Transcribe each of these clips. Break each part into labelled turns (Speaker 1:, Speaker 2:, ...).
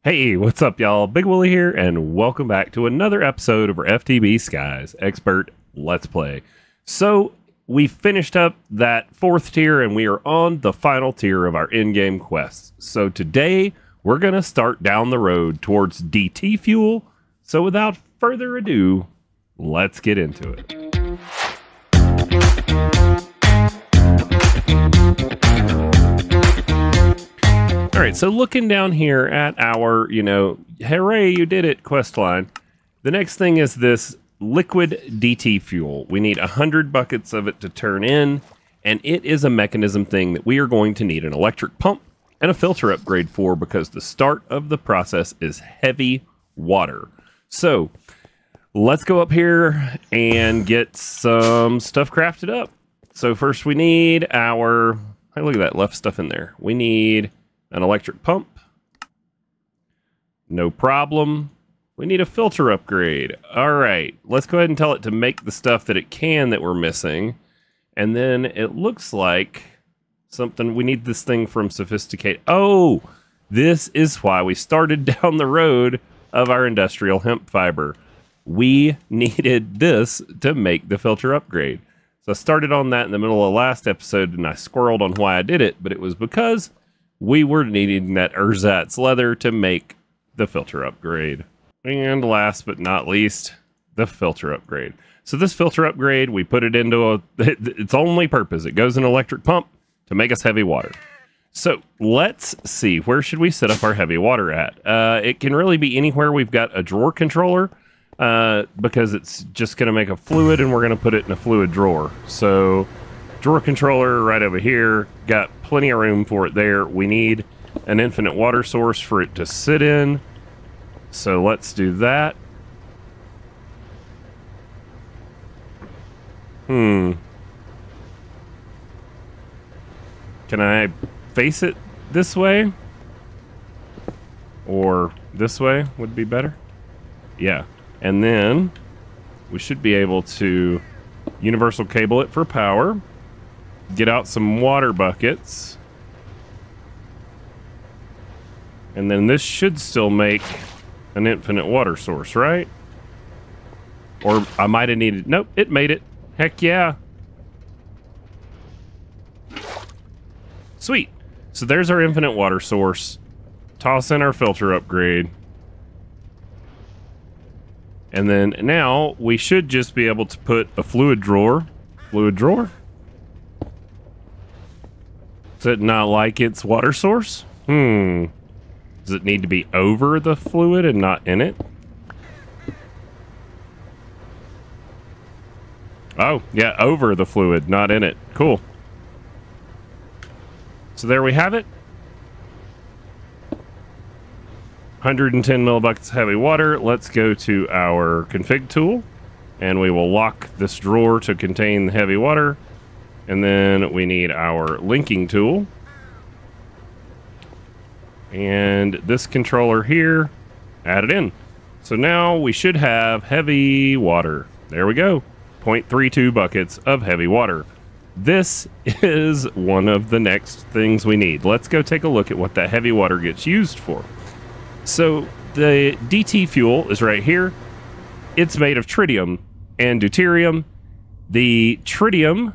Speaker 1: Hey, what's up, y'all? Big Willie here, and welcome back to another episode of our FTB Skies Expert Let's Play. So, we finished up that 4th tier, and we are on the final tier of our in-game quests. So today, we're going to start down the road towards DT fuel. So without further ado, let's get into it. All right, so looking down here at our, hooray, you did it quest line. The next thing is this liquid DT fuel. We need 100 buckets of it to turn in, and it is a mechanism thing that we are going to need an electric pump and a filter upgrade for because the start of the process is heavy water. So let's go up here and get some stuff crafted up. So first we need our, hey, look at that, left stuff in there. We need an electric pump. No problem. We need a filter upgrade. All right, let's go ahead and tell it to make the stuff that it can that we're missing. And then it looks like something, we need this thing from Sophisticate. Oh, this is why we started down the road of our industrial hemp fiber. We needed this to make the filter upgrade. So I started on that in the middle of the last episode and I squirreled on why I did it, but it was because we were needing that ersatz leather to make the filter upgrade. And last but not least, the filter upgrade. So this filter upgrade, we put it into its only purpose. It goes in an electric pump to make us heavy water. So let's see, where should we set up our heavy water at? It can really be anywhere we've got a drawer controller because it's just going to make a fluid and we're going to put it in a fluid drawer. So drawer controller right over here, got plenty of room for it there. We need an infinite water source for it to sit in. So let's do that. Can I face it this way? Or this way would be better? Yeah. And then we should be able to universal cable it for power. Get out some water buckets. And then this should still make an infinite water source, right? Or I might have needed... Nope, it made it. Heck yeah. Sweet. So there's our infinite water source. Toss in our filter upgrade. And then now we should just be able to put a fluid drawer. Fluid drawer? Does it not like its water source? Does it need to be over the fluid and not in it? Oh, yeah, over the fluid, not in it. Cool. So there we have it. 110 millibuckets of heavy water. Let's go to our config tool, and we will lock this drawer to contain the heavy water. And then we need our linking tool. And this controller here, add it in. So now we should have heavy water. There we go. 0.32 buckets of heavy water. This is one of the next things we need. Let's go take a look at what that heavy water gets used for. So the DT fuel is right here. It's made of tritium and deuterium. The tritium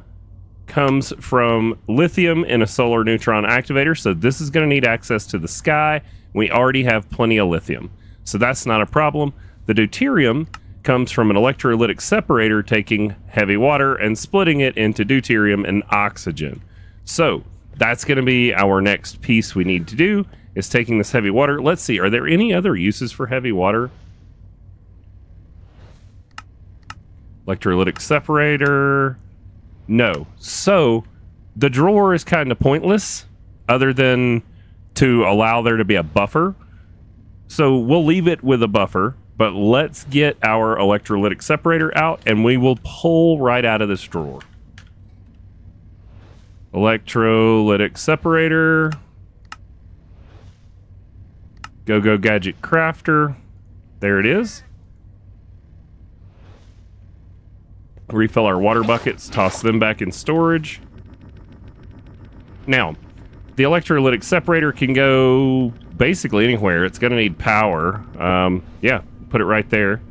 Speaker 1: comes from lithium in a solar neutron activator, so this is going to need access to the sky. We already have plenty of lithium, so that's not a problem. The deuterium comes from an electrolytic separator taking heavy water and splitting it into deuterium and oxygen. So that's going to be our next piece we need to do, is taking this heavy water. Let's see, are there any other uses for heavy water? Electrolytic separator... No. So the drawer is kind of pointless other than to allow there to be a buffer. So we'll leave it with a buffer, but let's get our electrolytic separator out and we will pull right out of this drawer. Electrolytic separator. Go gadget crafter. There it is. Refill our water buckets, toss them back in storage. Now, the electrolytic separator can go basically anywhere. It's going to need power. Yeah, put it right there.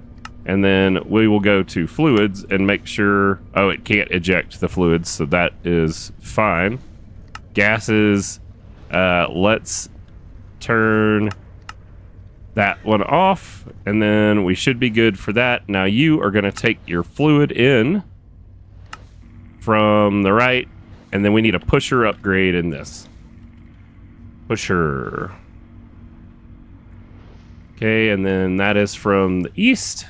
Speaker 1: And then we will go to fluids and make sure... Oh, it can't eject the fluids, so that is fine. Gases, let's turn that one off, and then we should be good for that. Now you are going to take your fluid in from the right, and then we need a pusher upgrade in this. Pusher. Okay, and then that is from the east.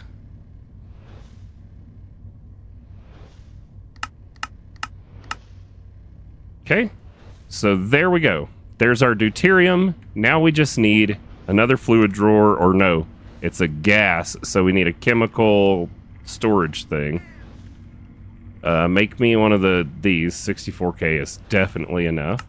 Speaker 1: Okay, so there we go. There's our deuterium. Now we just need another fluid drawer, or no, it's a gas, so we need a chemical storage thing. Make me one of these. 64K is definitely enough.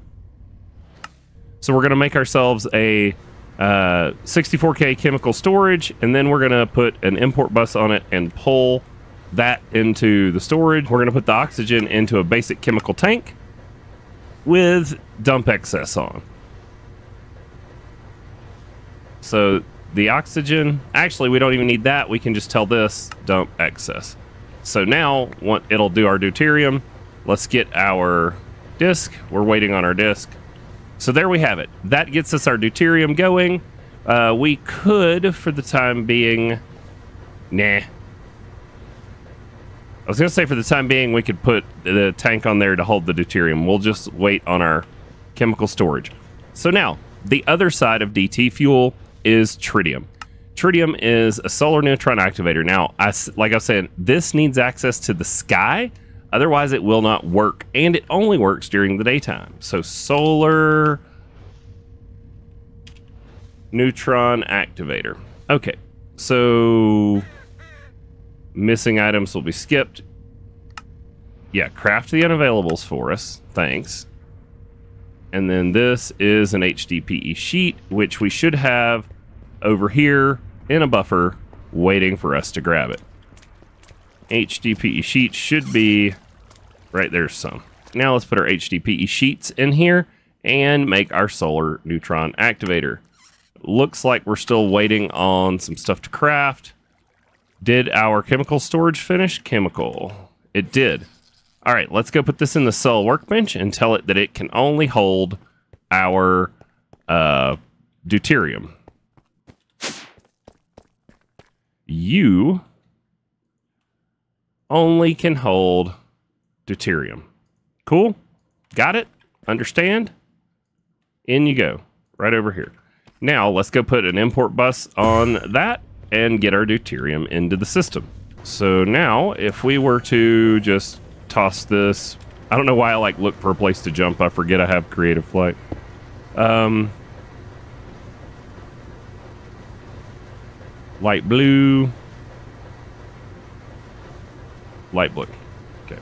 Speaker 1: So we're gonna make ourselves a 64K chemical storage, and then we're gonna put an import bus on it and pull that into the storage. We're gonna put the oxygen into a basic chemical tank with dump excess on. So the oxygen, actually we don't even need that. We can just tell this dump excess. So now it'll do our deuterium. Let's get our disk. We're waiting on our disk. So there we have it. That gets us our deuterium going. We could, for the time being, nah. I was going to say for the time being, we could put the tank on there to hold the deuterium. We'll just wait on our chemical storage. So now, the other side of DT fuel is tritium. Tritium is a solar neutron activator. Now, like I said, this needs access to the sky. Otherwise, it will not work. And it only works during the daytime. So, solar neutron activator. Okay, so... missing items will be skipped. Yeah, craft the unavailables for us. Thanks. And then this is an HDPE sheet, which we should have over here in a buffer waiting for us to grab it. HDPE sheet should be right there some. Now let's put our HDPE sheets in here and make our solar neutron activator. Looks like we're still waiting on some stuff to craft. Did our chemical storage finish? Chemical. It did. All right, let's go put this in the cell workbench and tell it that it can only hold our deuterium. You only can hold deuterium. Cool? Got it? Understand? In you go. Right over here. Now, let's go put an import bus on that and get our deuterium into the system. So now, if we were to just toss this... I don't know why I look for a place to jump. I forget I have creative flight. Light blue. Light blue. Okay.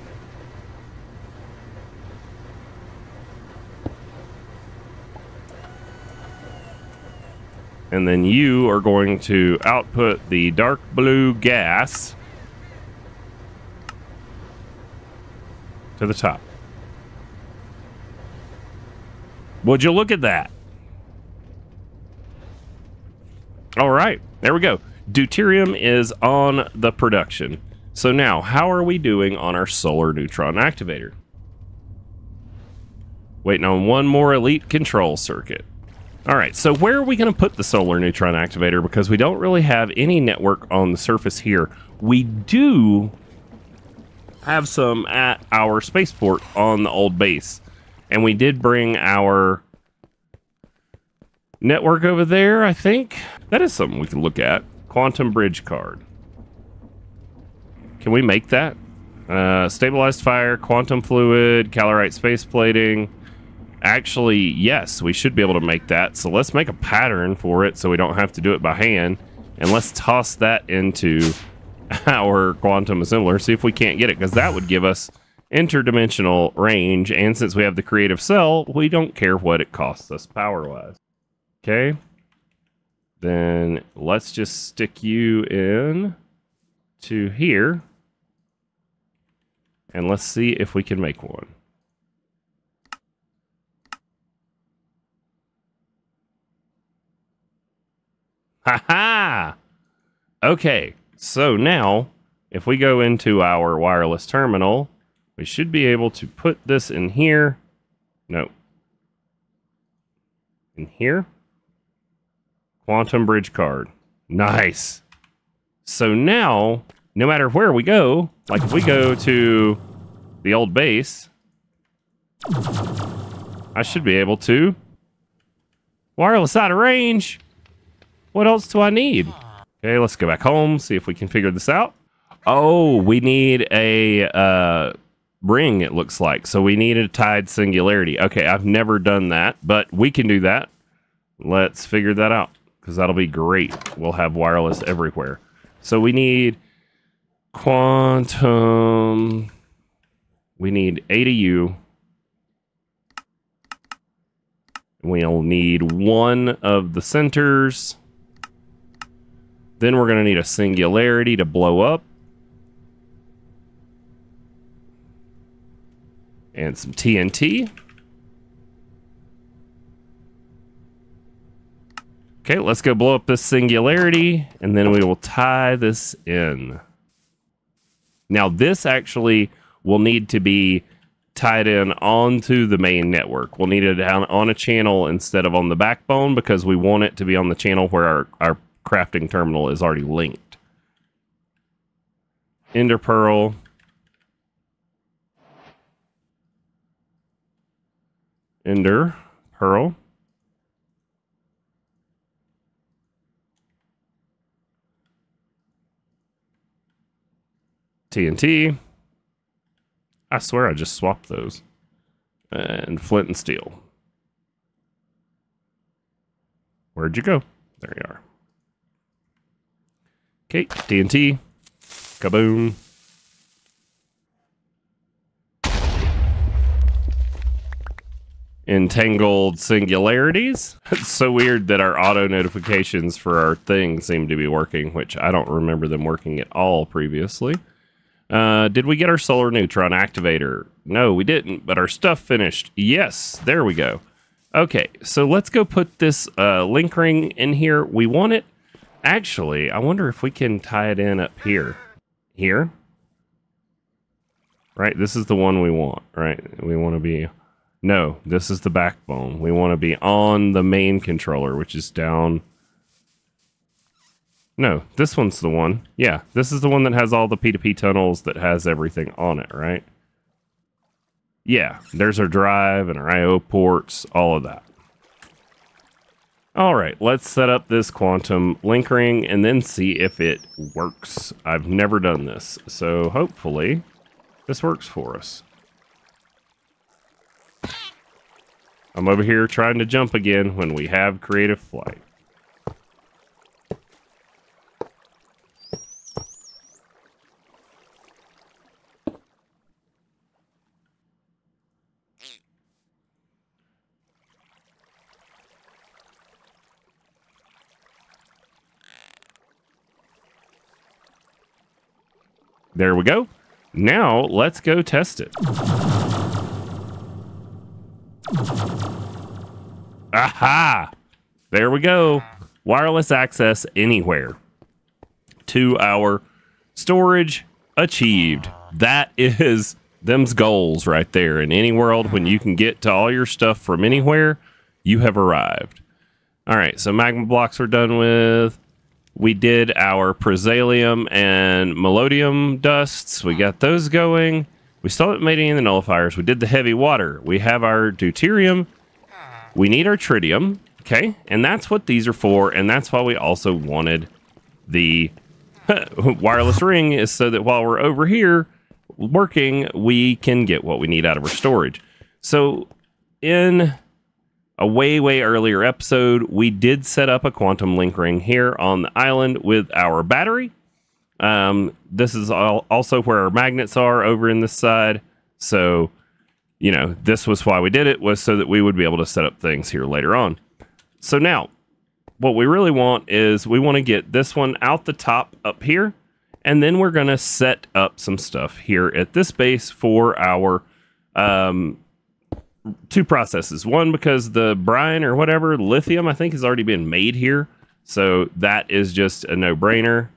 Speaker 1: And then you are going to output the dark blue gas to the top. Would you look at that? All right, there we go. Deuterium is on the production. So now, how are we doing on our solar neutron activator? Waiting on one more elite control circuit. All right, so where are we going to put the solar neutron activator? Because we don't really have any network on the surface here. We do have some at our spaceport on the old base. And we did bring our network over there, I think. That is something we can look at. Quantum bridge card. Can we make that? Stabilized fire, quantum fluid, calorite space plating. Actually, yes, we should be able to make that. So let's make a pattern for it so we don't have to do it by hand. And let's toss that into our quantum assembler, see if we can't get it, because that would give us interdimensional range. And since we have the creative cell, we don't care what it costs us power-wise. Okay. Then let's just stick you in to here. And let's see if we can make one. Ha ha! Okay, so now if we go into our wireless terminal, we should be able to put this in here. No. In here. Quantum bridge card. Nice. So now, no matter where we go, like if we go to the old base, I should be able to wireless out of range. What else do I need? Okay, let's go back home, see if we can figure this out. Oh, we need a ring, it looks like. So we need a tied singularity. Okay, I've never done that, but we can do that. Let's figure that out, because that'll be great. We'll have wireless everywhere. So we need quantum. We need A to U. We'll need one of the centers. Then we're going to need a singularity to blow up. And some TNT. Okay, let's go blow up this singularity, and then we will tie this in. Now, this actually will need to be tied in onto the main network. We'll need it down on a channel instead of on the backbone, because we want it to be on the channel where our crafting terminal is already linked. Ender pearl. Ender pearl. TNT. I swear I just swapped those. And flint and steel. Where'd you go? There you are. Okay, TNT. Kaboom. Entangled singularities. It's so weird that our auto notifications for our thing seem to be working, which I don't remember them working at all previously. Did we get our solar neutron activator? No, we didn't, but our stuff finished. Yes, there we go. Okay, so let's go put this link ring in here. We want it. Actually, I wonder if we can tie it in up here. Here? Right, this is the one we want, right? We want to be... No, this is the backbone. We want to be on the main controller, which is down... No, this one's the one. Yeah, this is the one that has all the P2P tunnels that has everything on it, right? Yeah, there's our drive and our I/O ports, all of that. All right, let's set up this quantum link ring and then see if it works. I've never done this, so hopefully this works for us. I'm over here trying to jump again when we have creative flight. There we go. Now, let's go test it. Aha! There we go. Wireless access anywhere to our storage achieved. That is them's goals right there. In any world, when you can get to all your stuff from anywhere, you have arrived. All right, so magma blocks we're done with. We did our prosalium and melodium dusts. We got those going. We still haven't made any of the nullifiers. We did the heavy water. We have our deuterium. We need our tritium. Okay, and that's what these are for, and that's why we also wanted the wireless ring, is so that while we're over here working, we can get what we need out of our storage. So in a way earlier episode, we did set up a quantum link ring here on the island with our battery. This is also where our magnets are over in this side. So, you know, this was why we did it, was so that we would be able to set up things here later on. So now, what we really want is we want to get this one out the top up here, and then we're going to set up some stuff here at this base for our two processes. One, because the brine or whatever, lithium, I think has already been made here. So that is just a no-brainer.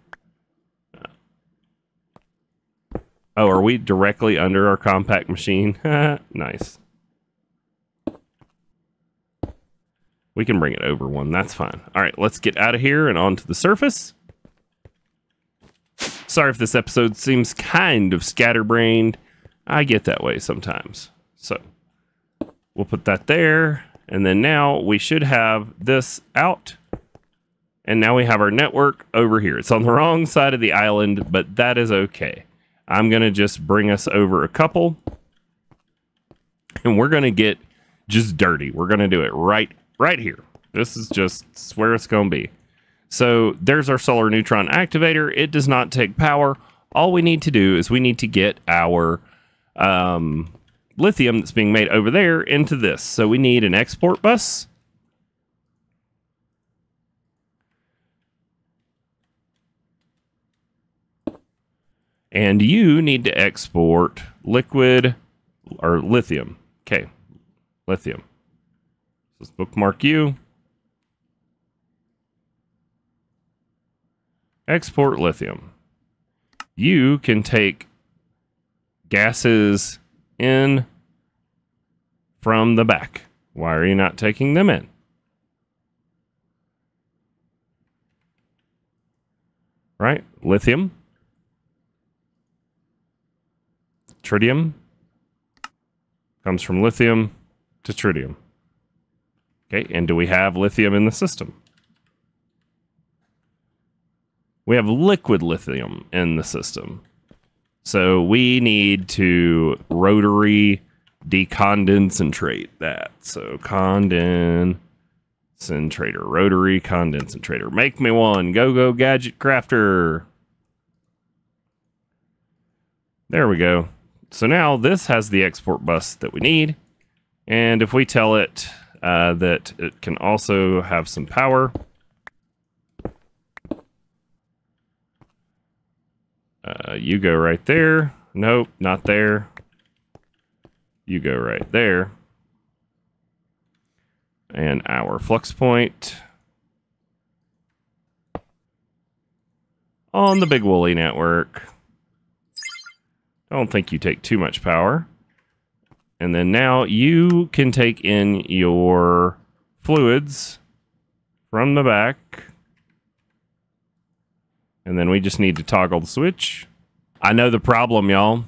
Speaker 1: Oh, are we directly under our compact machine? Nice. We can bring it over one. That's fine. All right, let's get out of here and onto the surface. Sorry if this episode seems kind of scatterbrained. I get that way sometimes. So we'll put that there. And then now we should have this out. And now we have our network over here. It's on the wrong side of the island, but that is okay. I'm going to just bring us over a couple. And we're going to get just dirty. We're going to do it right here. This is just where it's going to be. So there's our solar neutron activator. It does not take power. All we need to do is we need to get our lithium that's being made over there into this. So we need an export bus. And you need to export liquid or lithium. Okay, lithium. Let's bookmark you. Export lithium. You can take gases in from the back. Why are you not taking them in? Right? Lithium. Tritium comes from lithium to tritium. Okay, and do we have lithium in the system? We have liquid lithium in the system. So we need to rotary decondensatrate that. So condensator, rotary condensator. Make me one. Go gadget crafter. There we go. So now this has the export bus that we need. And if we tell it that it can also have some power. You go right there. Nope, not there. You go right there. And our flux point on the Big Woolly network. Don't think you take too much power. And then now you can take in your fluids from the back. And then we just need to toggle the switch. I know the problem, y'all.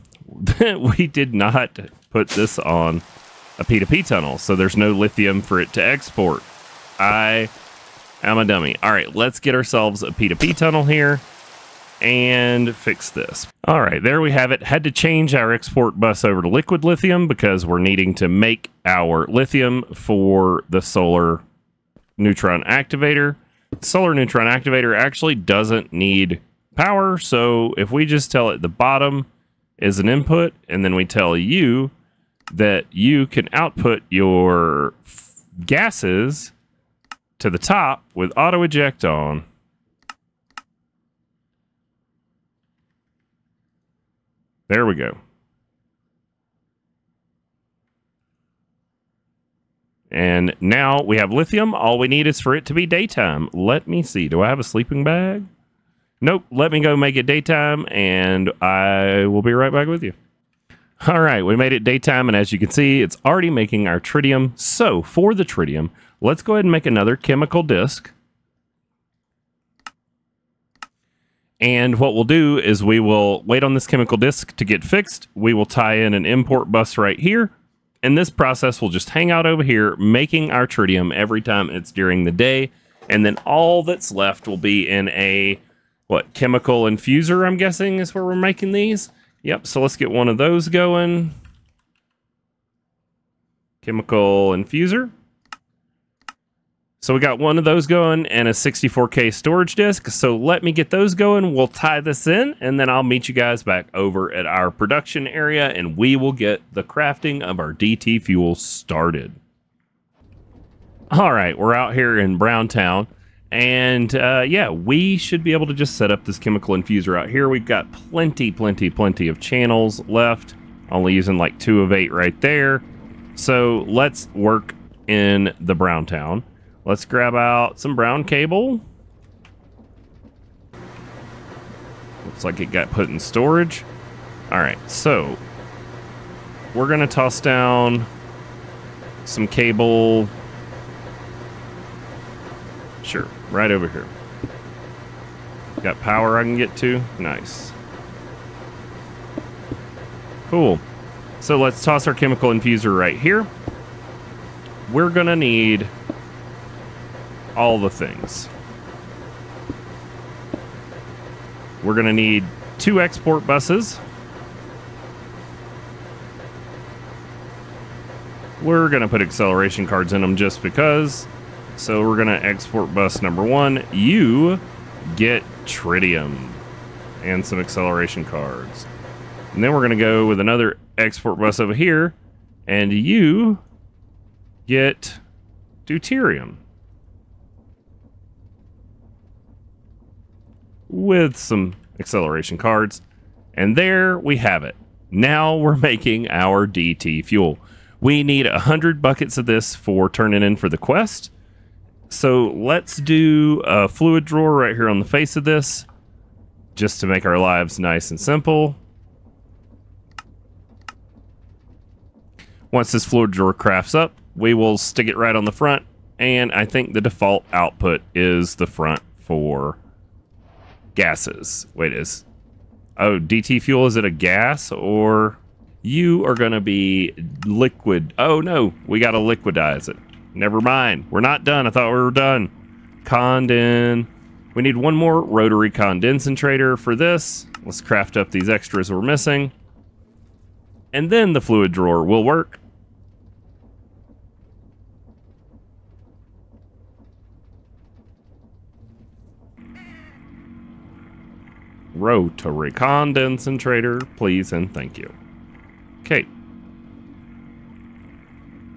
Speaker 1: We did not put this on a P2P tunnel, so there's no lithium for it to export. I am a dummy. All right, let's get ourselves a P2P tunnel here and fix this. All right, there we have it. Had to change our export bus over to liquid lithium because we're needing to make our lithium for the solar neutron activator. Solar neutron activator actually doesn't need power, so if we just tell it the bottom is an input, and then we tell you that you can output your gases to the top with auto eject on. There we go. And now we have lithium. All we need is for it to be daytime. Let me see. Do I have a sleeping bag? Nope. Let me go make it daytime, and I will be right back with you. All right. We made it daytime, and as you can see, it's already making our tritium. So for the tritium, let's go ahead and make another chemical disk. And what we'll do is we will wait on this chemical disk to get fixed. We will tie in an import bus right here. And this process will just hang out over here, making our tritium every time it's during the day. And then all that's left will be in a, chemical infuser, I'm guessing, is where we're making these. Yep, so let's get one of those going. Chemical infuser. So we got one of those going and a 64K storage disk. So let me get those going. We'll tie this in, and then I'll meet you guys back over at our production area, and we will get the crafting of our DT fuel started. All right, we're out here in Browntown, and yeah, we should be able to just set up this chemical infuser out here. We've got plenty of channels left, only using like 2 of 8 right there. So let's work in the Browntown. Let's grab out some brown cable. Looks like it got put in storage. All right, so we're going to toss down some cable. Sure, right over here. Got power I can get to. Nice. Cool. So let's toss our chemical infuser right here. We're going to need all the things. We're going to need 2 export buses. We're going to put acceleration cards in them just because. So we're going to export bus number 1. You get tritium and some acceleration cards. And then we're going to go with another export bus over here. And you get deuterium. With some acceleration cards. And there we have it. Now we're making our DT fuel. We need 100 buckets of this for turning in for the quest. So let's do a fluid drawer right here on the face of this, just to make our lives nice and simple. Once this fluid drawer crafts up, we will stick it right on the front, and I think the default output is the front for gases. Wait, oh, DT fuel, is it a gas, or you are going to be liquid? Oh no, we got to liquidize it. Never mind, we're not done. I thought we were done. We need one more rotary condensator for this. Let's craft up these extras we're missing, and then the fluid drawer will work. Rotary condensator, please and thank you. Okay.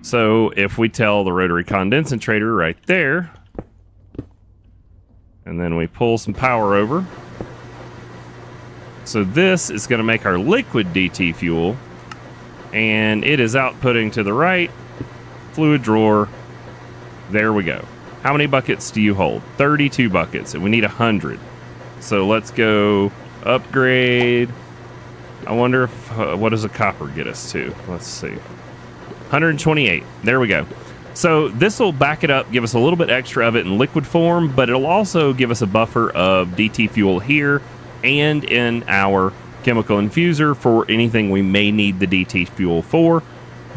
Speaker 1: So if we tell the rotary condensator right there, and then we pull some power over. So this is going to make our liquid DT fuel, and it is outputting to the right. Fluid drawer. There we go. How many buckets do you hold? 32 buckets, and we need 100. So let's go upgrade. I wonder if, what does a copper get us to? Let's see. 128. There we go. So this will back it up, give us a little bit extra of it in liquid form, but it'll also give us a buffer of DT fuel here and in our chemical infuser for anything we may need the DT fuel for.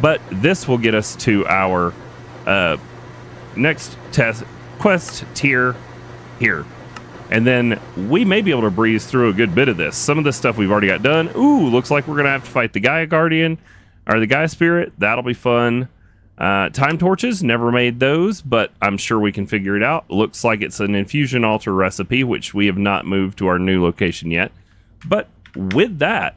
Speaker 1: But this will get us to our next quest tier here. And then we may be able to breeze through a good bit of this. Some of this stuff we've already got done. Ooh, looks like we're going to have to fight the Gaia Guardian, or the Gaia Spirit. That'll be fun. Time torches, never made those, but I'm sure we can figure it out. Looks like it's an infusion altar recipe, which we have not moved to our new location yet. But with that,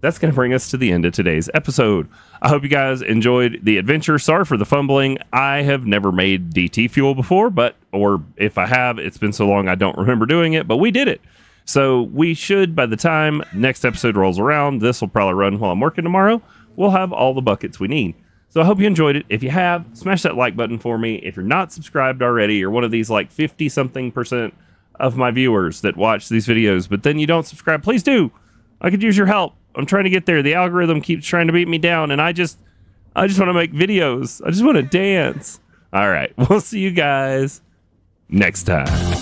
Speaker 1: that's going to bring us to the end of today's episode. I hope you guys enjoyed the adventure. Sorry for the fumbling. I have never made DT fuel before, or if I have, it's been so long I don't remember doing it, but we did it. So we should, by the time next episode rolls around, this will probably run while I'm working tomorrow, we'll have all the buckets we need. So I hope you enjoyed it. If you have, smash that like button for me. If you're not subscribed already, you're one of these like 50-something% of my viewers that watch these videos, but then you don't subscribe, please do. I could use your help. I'm trying to get there. The algorithm keeps trying to beat me down, and I just want to make videos. I just want to dance. All right. We'll see you guys next time.